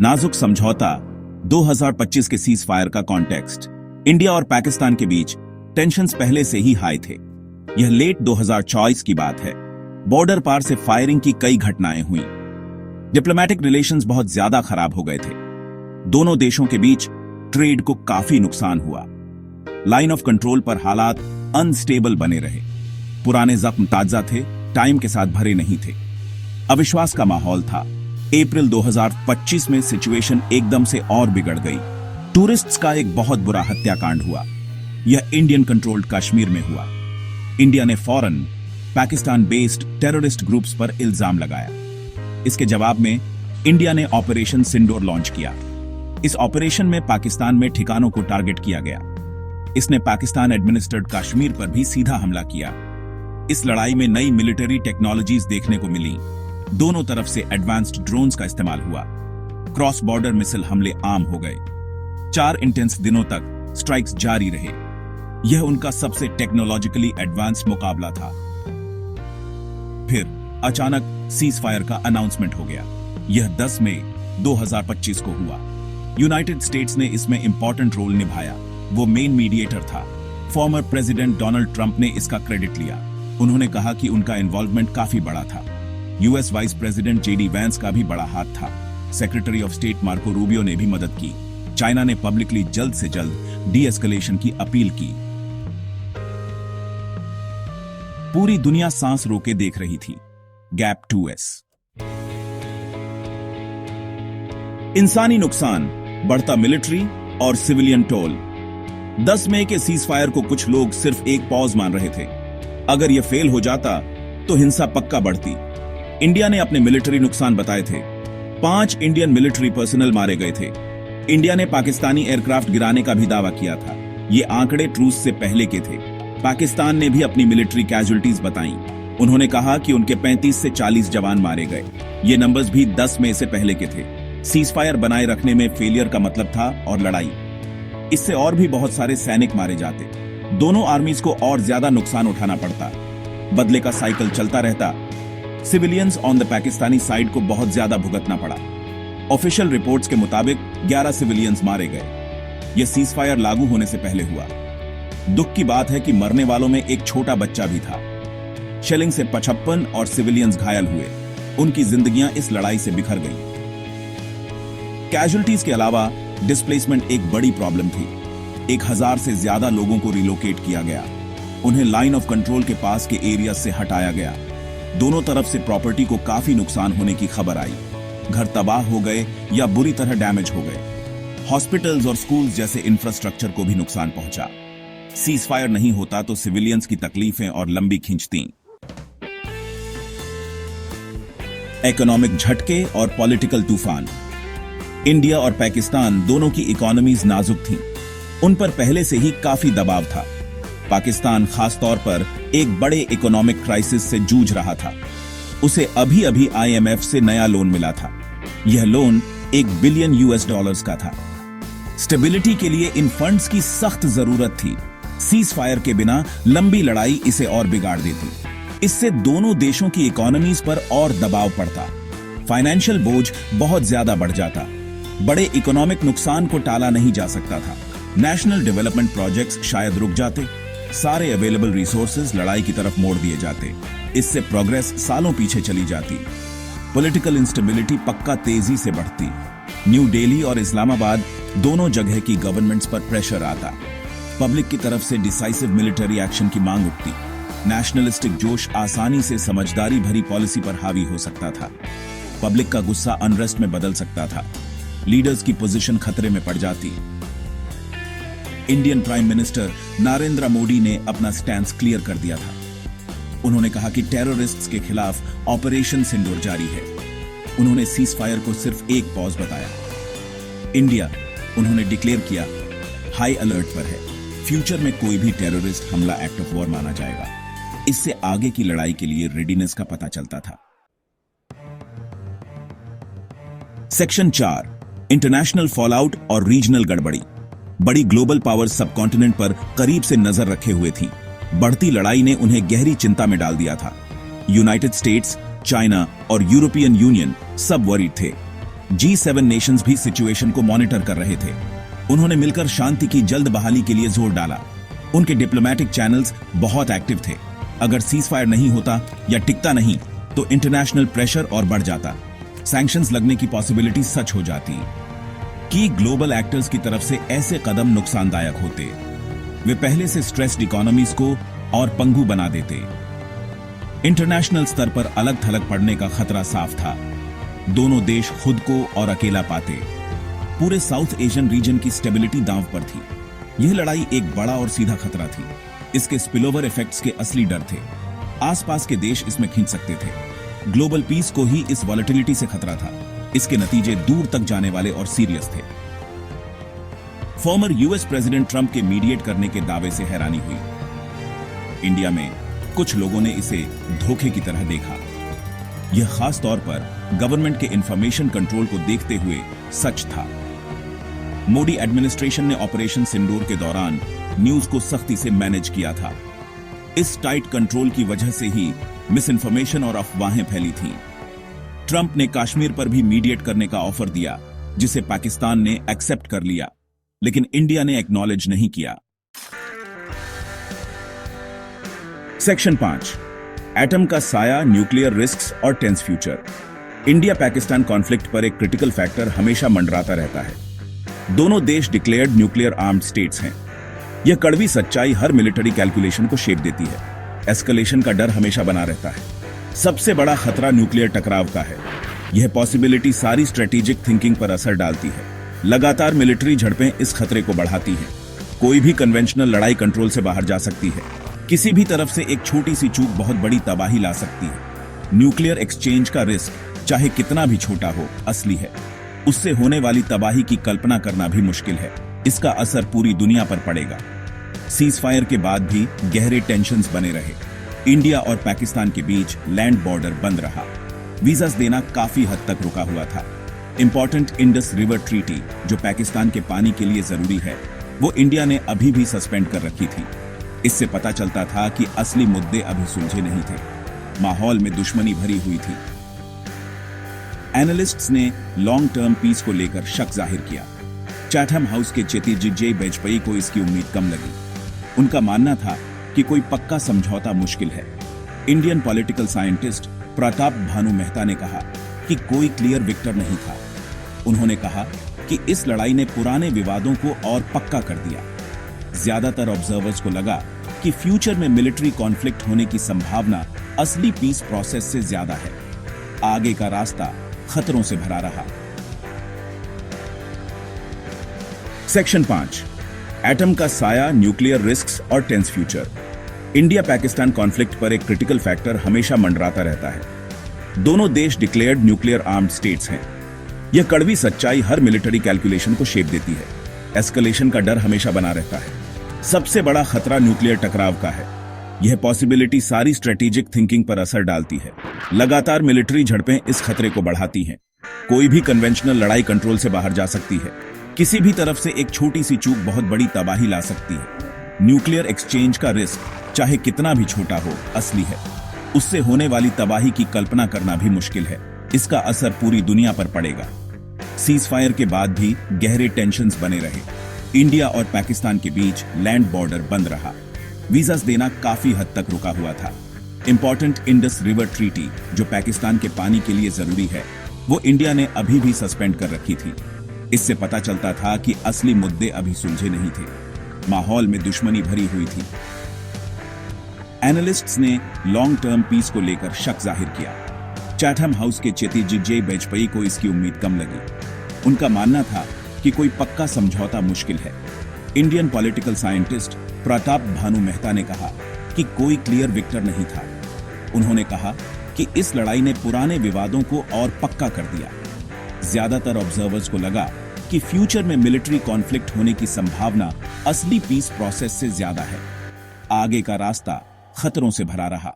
नाजुक समझौता 2025 के सीज फायर का कॉन्टेक्स्ट। इंडिया और पाकिस्तान के बीच टेंशन्स पहले से ही हाई थे। यह लेट 2024 की बात है। बॉर्डर पार से फायरिंग की कई घटनाएं हुई। डिप्लोमेटिक रिलेशंस बहुत ज्यादा खराब हो गए थे। दोनों देशों के बीच ट्रेड को काफी नुकसान हुआ। लाइन ऑफ कंट्रोल पर हालात अनस्टेबल बने रहे। पुराने जख्म ताजा थे, टाइम के साथ भरे नहीं थे। अविश्वास का माहौल था। अप्रैल 2025 में सिचुएशन एकदम से और बिगड़ गई। टूरिस्ट्स का एक बहुत बुरा हत्याकांड हुआ। यह इंडियन कंट्रोल्ड कश्मीर में हुआ। इंडिया ने फौरन पाकिस्तान बेस्ड टेररिस्ट ग्रुप्स पर इल्जाम लगाया। इसके जवाब में इंडिया ने ऑपरेशन सिंदूर लॉन्च किया। इस ऑपरेशन में पाकिस्तान में ठिकानों को टारगेट किया गया। इसने पाकिस्तान एडमिनिस्ट्रेड कश्मीर पर भी सीधा हमला किया। इस लड़ाई में नई मिलिट्री टेक्नोलॉजीज देखने को मिली। दोनों तरफ से एडवांस्ड ड्रोन्स का इस्तेमाल हुआ। क्रॉस बॉर्डर मिसाइल हमले आम हो गए। 4 इंटेंस दिनों तक स्ट्राइक्स जारी रहे। यह उनका सबसे टेक्नोलॉजिकली एडवांस्ड मुकाबला था। फिर अचानक सीज फायर का अनाउंसमेंट हो गया। यह 10 मई 2025 को हुआ। यूनाइटेड स्टेट्स ने इसमें इंपॉर्टेंट रोल निभाया। वो मेन मीडिएटर था। फॉर्मर प्रेसिडेंट डोनाल्ड ट्रंप ने इसका क्रेडिट लिया। उन्होंने कहा कि उनका इन्वॉल्वमेंट काफी बड़ा था। US vice president JD Vance का भी बड़ा हाथ था। Secretary of state Marco Rubio ने भी मदद की। चाइना ने पब्लिकली जल्द से जल्द डी एस्केलेशन की अपील की। पूरी दुनिया सांस रोके देख रही थी। Gap 2S। इंसानी नुकसान, बढ़ता मिलिट्री और सिविलियन टोल। 10 मई के सीज फायर को कुछ लोग सिर्फ एक पॉज मान रहे थे। अगर यह फेल हो जाता तो हिंसा पक्का बढ़ती। इंडिया ने अपने मिलिट्री नुकसान बताए थे। 5 इंडियन मिलिट्री पर्सनल मारे गए थे। इंडिया ने पाकिस्तानी एयरक्राफ्ट गिराने का भी दावा किया था। ये आंकड़े ट्रूस से पहले के थे। पाकिस्तान ने भी अपनी मिलिट्री कैजुअल्टीज बताई। उन्होंने कहा कि उनके 35 से 40 जवान मारे गए। ये नंबर्स भी 10 मई से पहले के थे। सीज फायर बनाए रखने में फेलियर का मतलब था और लड़ाई। इससे और भी बहुत सारे सैनिक मारे जाते। दोनों आर्मीज को और ज्यादा नुकसान उठाना पड़ता। बदले का साइकिल चलता रहता। Civilians on the Pakistani side को बहुत ज्यादा भुगतना पड़ा। ऑफिशियल रिपोर्ट्स के मुताबिक 11 सिविलियंस मारे गए। यह सीज फायर लागू होने से पहले हुआ। दुख की बात है कि मरने वालों में एक छोटा बच्चा भी था। शेलिंग से 55 और सिविलियंस घायल हुए। उनकी जिंदगियां इस लड़ाई से बिखर गईं। कैजुअल्टीज के अलावा डिस्प्लेसमेंट एक बड़ी प्रॉब्लम थी। 1000 से ज्यादा लोगों को रिलोकेट किया गया। उन्हें लाइन ऑफ कंट्रोल के पास के एरिया से हटाया गया। दोनों तरफ से प्रॉपर्टी को काफी नुकसान होने की खबर आई। घर तबाह हो गए या बुरी तरह डैमेज हो गए। हॉस्पिटल्स और स्कूल्स जैसे इंफ्रास्ट्रक्चर को भी नुकसान पहुंचा। सीज फायर नहीं होता तो सिविलियंस की तकलीफें और लंबी खींचती। इकोनॉमिक झटके और पॉलिटिकल तूफान। इंडिया और पाकिस्तान दोनों की इकोनॉमीज नाजुक थीं। उन पर पहले से ही काफी दबाव था। पाकिस्तान खास तौर पर एक बड़े इकोनॉमिक क्राइसिस से जूझ रहा था। उसे अभी अभी IMF से नया लोन मिला था। यह लोन $1 बिलियन का था। स्टेबिलिटी के लिए इन फंड्स की सख्त जरूरत थी। सीज फायर के बिना लंबी लड़ाई इसे और बिगाड़ देती। इससे दोनों देशों की इकोनॉमीज पर और दबाव पड़ता। फाइनेंशियल बोझ बहुत ज्यादा बढ़ जाता। बड़े इकोनॉमिक नुकसान को टाला नहीं जा सकता था। नेशनल डेवलपमेंट प्रोजेक्ट्स शायद रुक जाते। सारे अवेलेबल रिसोर्सेज लड़ाई की तरफ मोड़ दिए जाते। इससे प्रोग्रेस सालों पीछे चली जाती। पॉलिटिकल इंस्टेबिलिटी पक्का तेजी से बढ़ती। न्यू दिल्ली और इस्लामाबाद दोनों जगह की गवर्नमेंट्स पर प्रेशर आता। पब्लिक की तरफ से डिसाइसिव मिलिट्री एक्शन की मांग उठती। नेशनलिस्टिक जोश आसानी से समझदारी भरी पॉलिसी पर हावी हो सकता था। पब्लिक का गुस्सा अनरेस्ट में बदल सकता था। लीडर्स की पोजीशन खतरे में पड़ जाती। Indian prime minister Narendra Modi ने अपना स्टैंड क्लियर कर दिया था। उन्होंने कहा कि टेररिस्ट्स के खिलाफ ऑपरेशन सिंदूर जारी है। उन्होंने सीज फायर को सिर्फ एक पॉज बताया। इंडिया, उन्होंने डिक्लेयर किया, हाई अलर्ट पर है। फ्यूचर में कोई भी टेररिस्ट हमला एक्ट ऑफ वॉर माना जाएगा। इससे आगे की लड़ाई के लिए रेडीनेस का पता चलता था। सेक्शन 4, इंटरनेशनल फॉलआउट और रीजनल गड़बड़ी। बड़ी ग्लोबल पावर सबकॉन्टिनेंट पर करीब से नजर रखे हुए थी। बढ़ती लड़ाई ने उन्हें गहरी चिंता में डाल दिया था। यूनाइटेड स्टेट्स, चाइना और यूरोपियन यूनियन सब वरीड थे। G7 नेशंस भी सिचुएशन को मॉनिटर कर रहे थे। उन्होंने मिलकर शांति की जल्द बहाली के लिए जोर डाला। उनके डिप्लोमैटिक चैनल्स बहुत एक्टिव थे। अगर सीजफायर नहीं होता या टिकता नहीं तो इंटरनेशनल प्रेशर और बढ़ जाता, सैंक्शंस लगने की पॉसिबिलिटी सच हो जाती। की ग्लोबल एक्टर्स की तरफ से ऐसे कदम नुकसानदायक होते। वे पहले से स्ट्रेस्ड इकोनॉमीज को और पंगु बना देते। इंटरनेशनल स्तर पर अलग थलग पड़ने का खतरा साफ था। दोनों देश खुद को और अकेला पाते। पूरे साउथ एशियन रीजन की स्टेबिलिटी दांव पर थी। यह लड़ाई एक बड़ा और सीधा खतरा थी। इसके स्पिलओवर इफेक्ट्स के असली डर थे। आसपास के देश इसमें खींच सकते थे। ग्लोबल पीस को ही इस वॉलेटिलिटी से खतरा था। इसके नतीजे दूर तक जाने वाले और सीरियस थे। फॉर्मर यूएस प्रेसिडेंट ट्रंप के मीडिएट करने के दावे से हैरानी हुई। इंडिया में कुछ लोगों ने इसे धोखे की तरह देखा। यह खास तौर पर गवर्नमेंट के इंफॉर्मेशन कंट्रोल को देखते हुए सच था। मोदी एडमिनिस्ट्रेशन ने ऑपरेशन सिंदूर के दौरान न्यूज को सख्ती से मैनेज किया था। इस टाइट कंट्रोल की वजह से ही मिस इन्फॉर्मेशन और अफवाहें फैली थीं। ट्रंप ने कश्मीर पर भी मीडिएट करने का ऑफर दिया, जिसे पाकिस्तान ने एक्सेप्ट कर लिया, लेकिन इंडिया ने एक्नॉलेज नहीं किया। सेक्शन 5, एटम का साया, न्यूक्लियर रिस्क्स और tense future. India Pakistan conflict पर एक क्रिटिकल फैक्टर हमेशा मंडराता रहता है। दोनों देश डिक्लेयर्ड न्यूक्लियर आर्म्ड स्टेट्स हैं। यह कड़वी सच्चाई हर मिलिट्री कैलकुलेशन को शेप देती है। एस्केलेशन का डर हमेशा बना रहता है। सबसे बड़ा खतरा न्यूक्लियर टकराव का है। यह पॉसिबिलिटी सारी स्ट्रेटेजिक थिंकिंग पर असर डालती है। लगातार मिलिट्री झड़पें इस खतरे को बढ़ाती हैं। कोई भी कन्वेंशनल लड़ाई कंट्रोल से बाहर जा सकती है। किसी भी तरफ से एक छोटी सी चूक बहुत बड़ी तबाही ला सकती है। न्यूक्लियर एक्सचेंज का रिस्क चाहे कितना भी छोटा हो, असली है। उससे होने वाली तबाही की कल्पना करना भी मुश्किल है। इसका असर पूरी दुनिया पर पड़ेगा। सीजफायर के बाद भी गहरे टेंशन्स बने रहे। इंडिया और पाकिस्तान के बीच लैंड बॉर्डर बंद रहा। वीजास देना काफी हद तक रुका हुआ था। इंपॉर्टेंट इंडस रिवर ट्रीटी, जो पाकिस्तान के पानी के लिए जरूरी है, वो इंडिया ने अभी भी सस्पेंड कर रखी थी। इससे पता चलता था कि असली मुद्दे अभी सुलझे नहीं थे। माहौल में दुश्मनी भरी हुई थी। एनालिस्ट्स ने लॉन्ग टर्म पीस को लेकर शक जाहिर किया। चैथम हाउस के चेतीजी वाजपेयी को इसकी उम्मीद कम लगी। उनका मानना था कि कोई पक्का समझौता मुश्किल है। Indian political scientist Pratap Bhanu Mehta ने कहा कि कोई क्लियर विक्टर नहीं था। उन्होंने कहा कि इस लड़ाई ने पुराने विवादों को और पक्का कर दिया। ज्यादातर ऑब्जर्वर्स को लगा कि फ्यूचर में मिलिट्री कॉन्फ्लिक्ट होने की संभावना असली पीस प्रोसेस से ज्यादा है। आगे का रास्ता खतरों से भरा रहा। सेक्शन 5, एटम का साया, न्यूक्लियर रिस्क्स और tense future. India Pakistan conflict पर एक क्रिटिकल फैक्टर हमेशा मंडराता रहता है। दोनों देश डिक्लेयर्ड न्यूक्लियर आर्म्ड स्टेट्स हैं। यह कड़वी सच्चाई हर मिलिट्री कैलकुलेशन को शेप देती है। एस्केलेशन का डर हमेशा बना रहता है। सबसे बड़ा खतरा न्यूक्लियर टकराव का है। यह पॉसिबिलिटी सारी स्ट्रेटेजिक थिंकिंग पर असर डालती है। लगातार मिलिट्री झड़पें इस खतरे को बढ़ाती हैं। कोई भी कन्वेंशनल लड़ाई कंट्रोल से बाहर जा सकती है। किसी भी तरफ से एक छोटी सी चूक बहुत बड़ी तबाही ला सकती है। न्यूक्लियर एक्सचेंज का रिस्क चाहे कितना भी छोटा हो, असली है। उससे होने वाली तबाही की कल्पना करना भी मुश्किल है। इसका असर पूरी दुनिया पर पड़ेगा। सीजफायर के बाद भी गहरे टेंशन्स बने रहे। इंडिया और पाकिस्तान के बीच लैंड बॉर्डर बंद रहा। वीजास देना काफी हद तक रुका हुआ था। इंपॉर्टेंट इंडस रिवर ट्रीटी, जो पाकिस्तान के पानी के लिए जरूरी है, वो इंडिया ने अभी भी सस्पेंड कर रखी थी। इससे पता चलता था कि असली मुद्दे अभी सुलझे नहीं थे। माहौल में दुश्मनी भरी हुई थी। एनालिस्ट्स ने लॉन्ग टर्म पीस को लेकर शक जाहिर किया। चैथम हाउस के चेतीजी वाजपेयी को इसकी उम्मीद कम लगी। उनका मानना था कि कोई पक्का समझौता मुश्किल है। Indian political scientist Pratap Bhanu Mehta ने कहा कि कोई क्लियर विक्टर नहीं था। उन्होंने कहा कि इस लड़ाई ने पुराने विवादों को और पक्का कर दिया। ज्यादातर ऑब्जर्वर्स को लगा कि फ्यूचर में मिलिट्री कॉन्फ्लिक्ट होने की संभावना असली पीस प्रोसेस से ज्यादा है। आगे का रास्ता खतरों से भरा रहा।